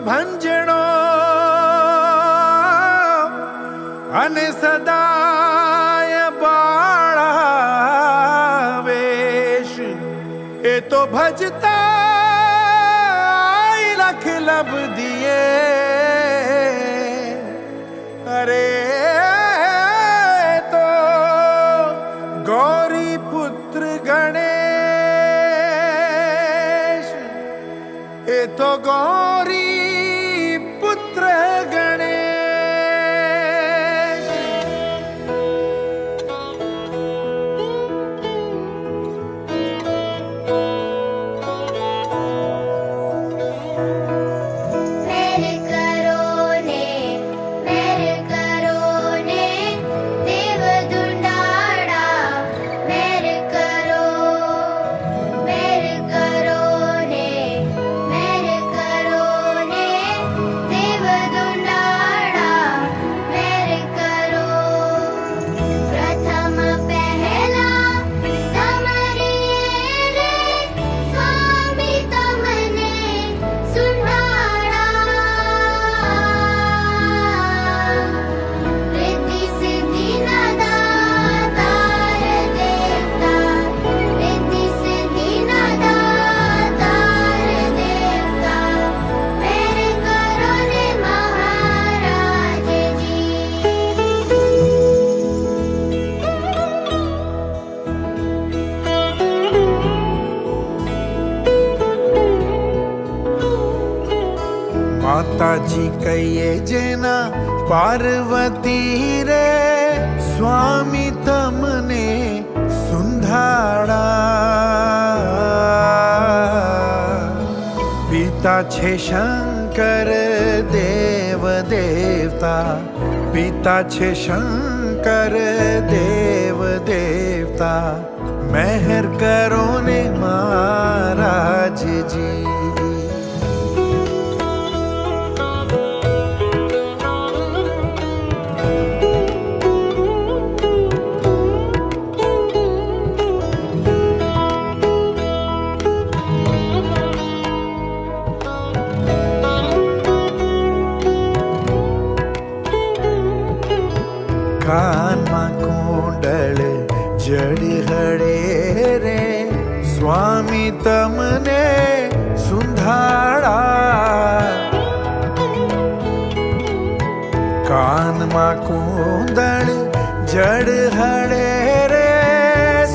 ભંજણો અને સદાય બાળાવેશ એ તો ભજતા લખ લબ દિયે અરે તો ગૌરી પુત્ર ગણેશ એ તો ગૌરી પુત્ર ગણેશ માતાજી કહીએ જેના પાર્વતી રે સ્વામી તમને સુંધાડા પિતા છે શંકર દેવ દેવતા પિતા છે શંકર દેવ દેવતા મહેર કરો ને મહારાજજી કાનમાં કુંડળ જડી હળે રે સ્વામી તમને સુંધાડા કાનમાં કુંડળ જડ હળે રે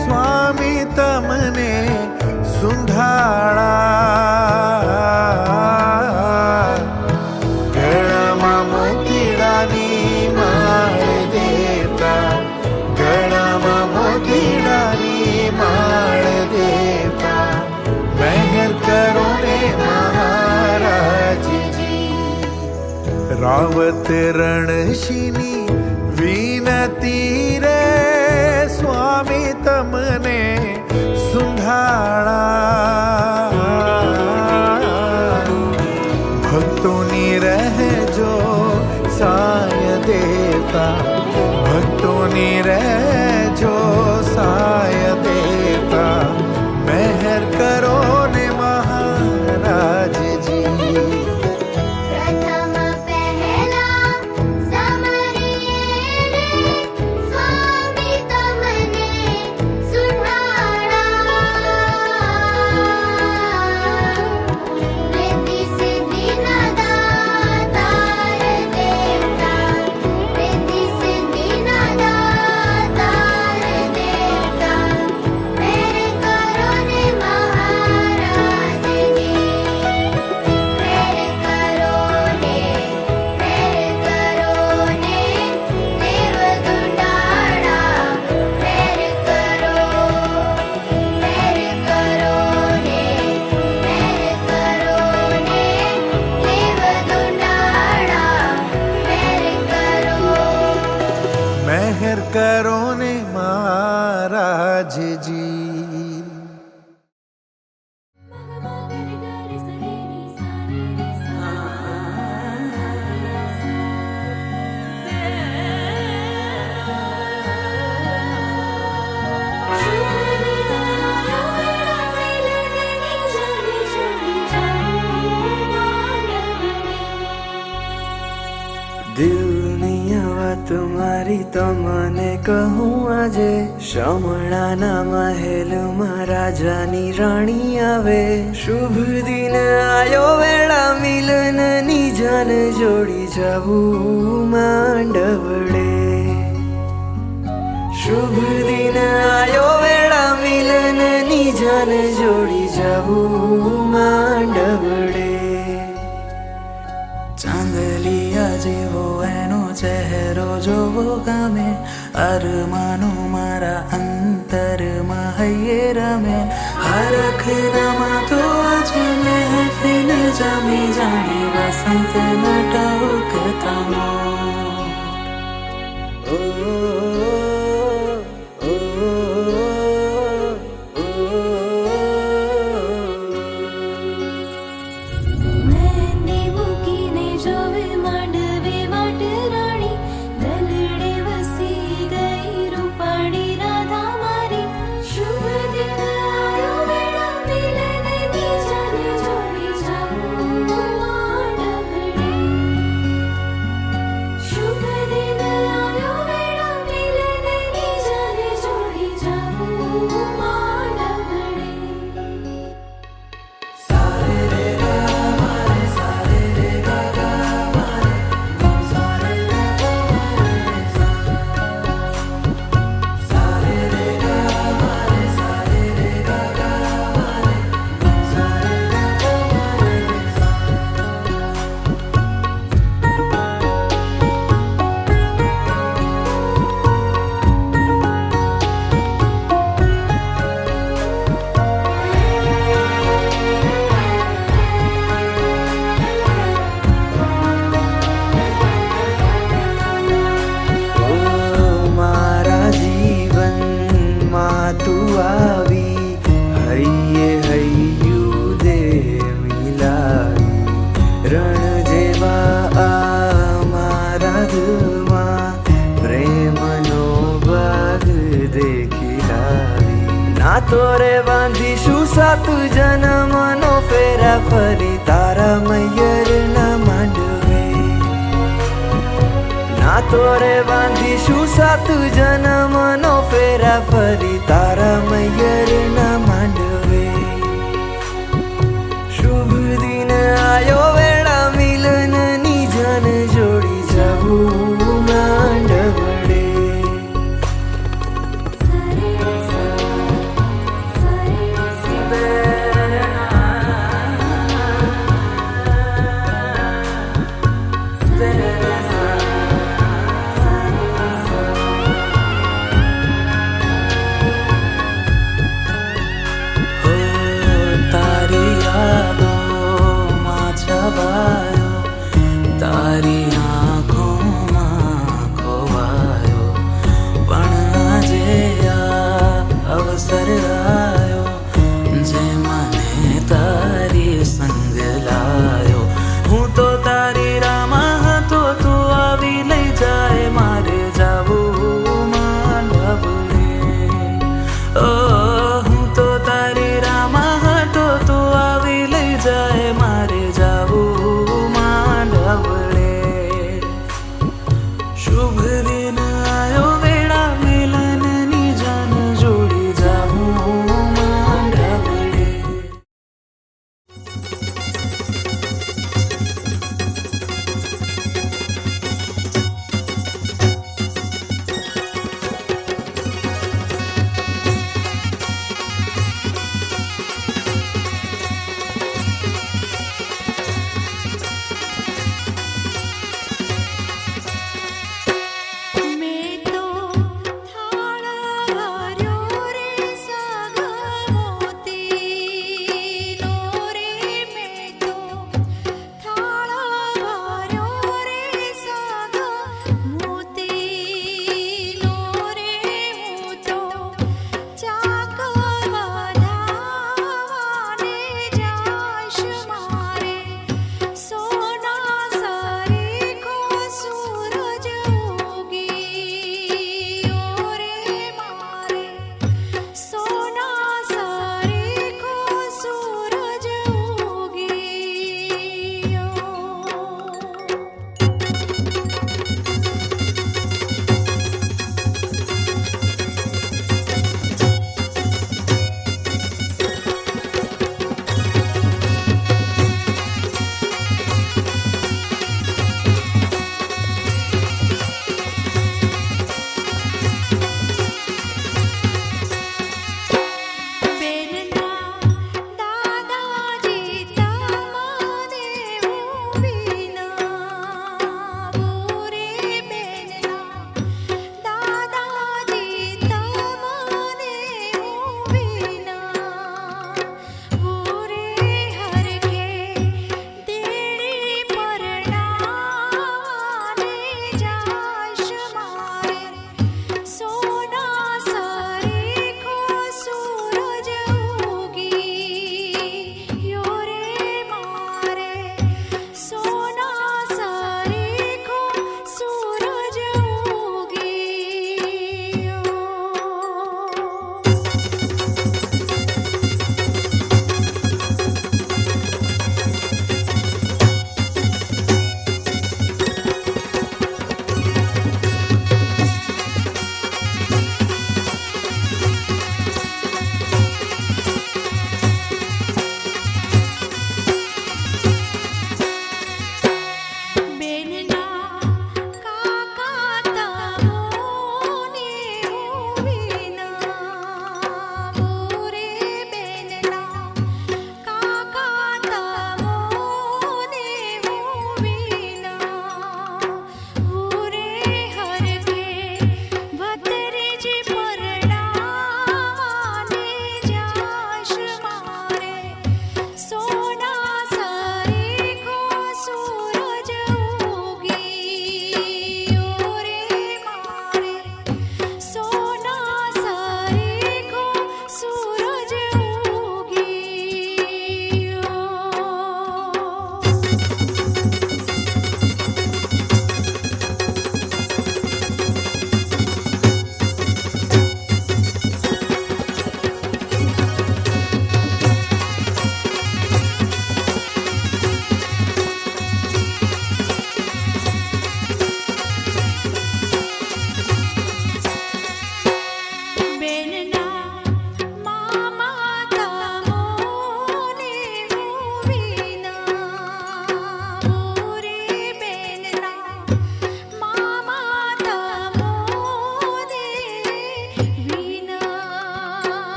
સ્વામી તમને સુંધાડા ગળામાં મોતીડાની માળ ગળામાં મોતીડાની માળ દેવતા મહેર કરો ને મહારાજજી રાવત રણશીની વિનતી રે સ્વામી તમને સુંધાડા ભક્તોની રહેજો સાય દેવતા ભક્તોની રહેજો સાય દેવતા મહેર કરો ને મહારાજજી This મારી તમને કહું આજે શમણાના મહેલમાં રાજાની રાણી આવે શુભ દિન આયો વેળા મિલનની જાન જોડી જવું માંડવડે શુભ દિન આયો વેળા મિલનની જાન જોડી જવું માંડવડે ચાંદલિયા જેવો એનો ચહેરો જોવો ગમે અરમાનો મારા અંતરમાં હૈયે રમે હરખનામાં તો આજે મહેફિલ જામી જાણી વસંતના ટહુકતાનો તોરે બાંધીશું સાત જન્મનો ફેરા ફરી તારા મૈયરના માંડવે ના તોરે બાંધીશું સાત જન્મનો ફેરા ફરી તારા મૈયરના માંડવે શુભ દિન આયો વેળા મિલનની જાન જોડી જવું માંડવડે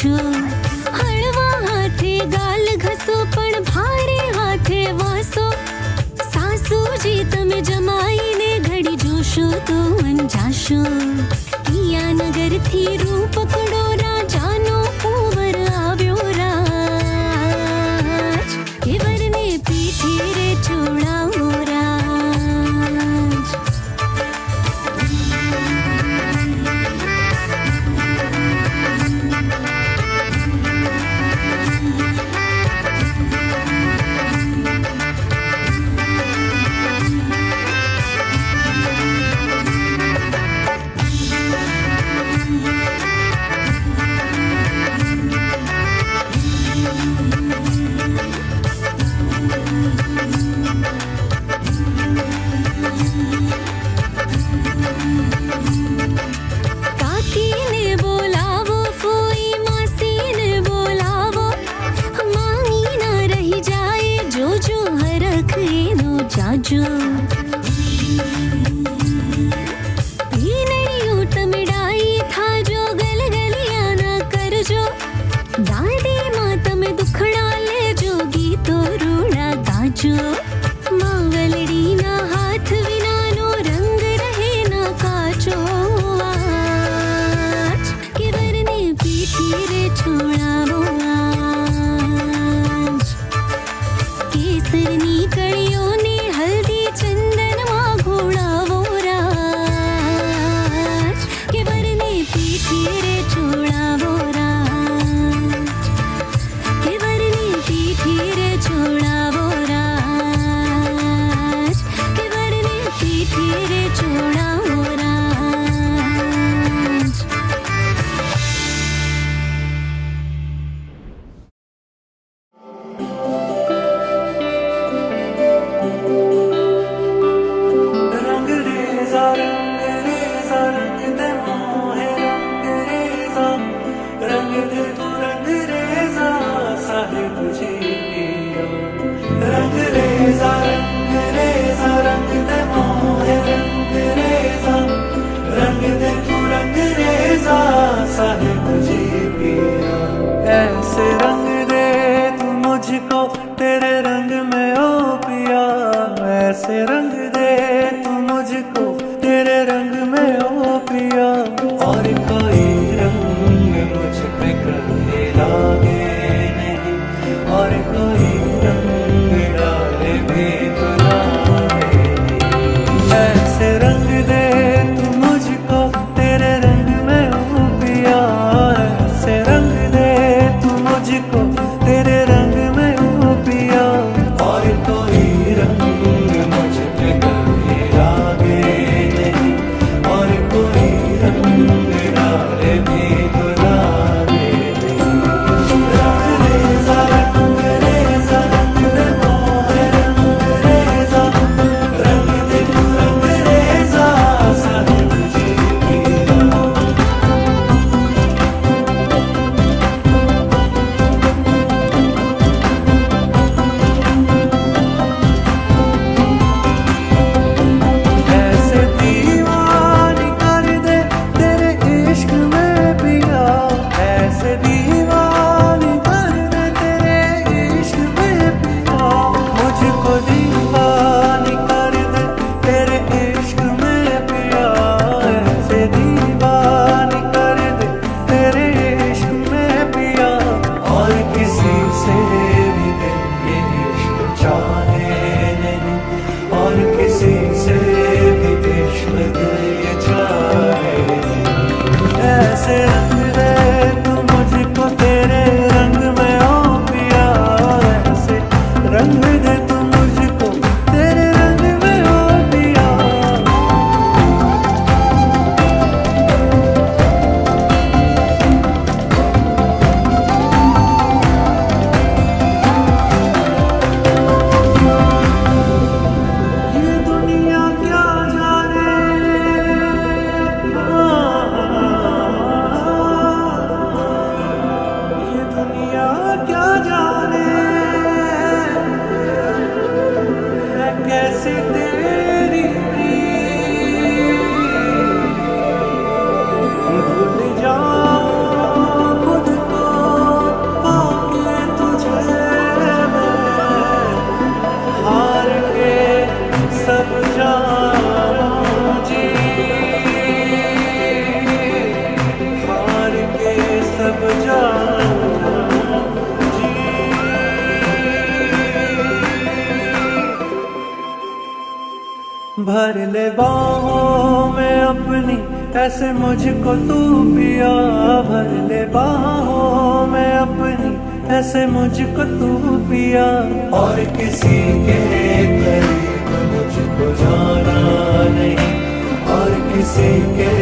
છો હળવા હાથે ગાલ ઘસો પણ ભારે હાથે વાસો સાસુજી તમે જમાઈને ઘડી જોશો તો અંજાશો પિયાનગરથી રૂપ પકડો રાજાનો કુંવર આવ્યો રાજ કેવરને પીઠે રે છોડાવો રાજ કાકીને બોલાવો ફોઈ માસીને બોલાવો માંગી ના રહી જાય જોજો હરખ એનો જાજો પીનડીઓ ટમડાઈ થાજો ગલગલિયા ના કરજો દાદીમાં તમે દુખડા લેજો ગીતો રૂડા ગાજો માંગલડીના હાથ વિનાનો રંગ રહે ના કાચો આજ કેવરને પીઠી રે છોડાવો આજ કેસરની કળીઓને હલ્દી ચંદનમાં ઘોડાવો રાજ કેવરને પીઠી રે છોડાવો રાજ કેવરને પીઠી રે છોડાવો રાજ કેવરને પીઠી રે છોડાવો રાજ रंग रेजा रंग दे मोहे रंग दे तू रंग रेजा साहिब जी पिया रंग रेजा रंग दे मोहे रंग दे तू रंग रेजा साहिब जी पिया ऐसे रंग दे तू मुझको तेरे रंग में ओ पिया ऐसे रंग दे तू मुझको तेरे रंग में ओ पिया और कोई रंग मुझ पे कभी लागे नहीं और कोई रंग डाले भी बुलाए ऐसे रंग दे तू मुझको तेरे रंग में ओ पिया ऐसे रंग दे तू मुझको तेरे रंग में ओ पिया और कोई रंग मुझ पे कभी लागे नहीं और कोई रंग ले बाहों में अपनी ऐसे मुझको तू पिया, भर ले बाहों में अपनी ऐसे मुझको तू पिया। और किसी के करीब मुझको जाना नहीं, और किसी के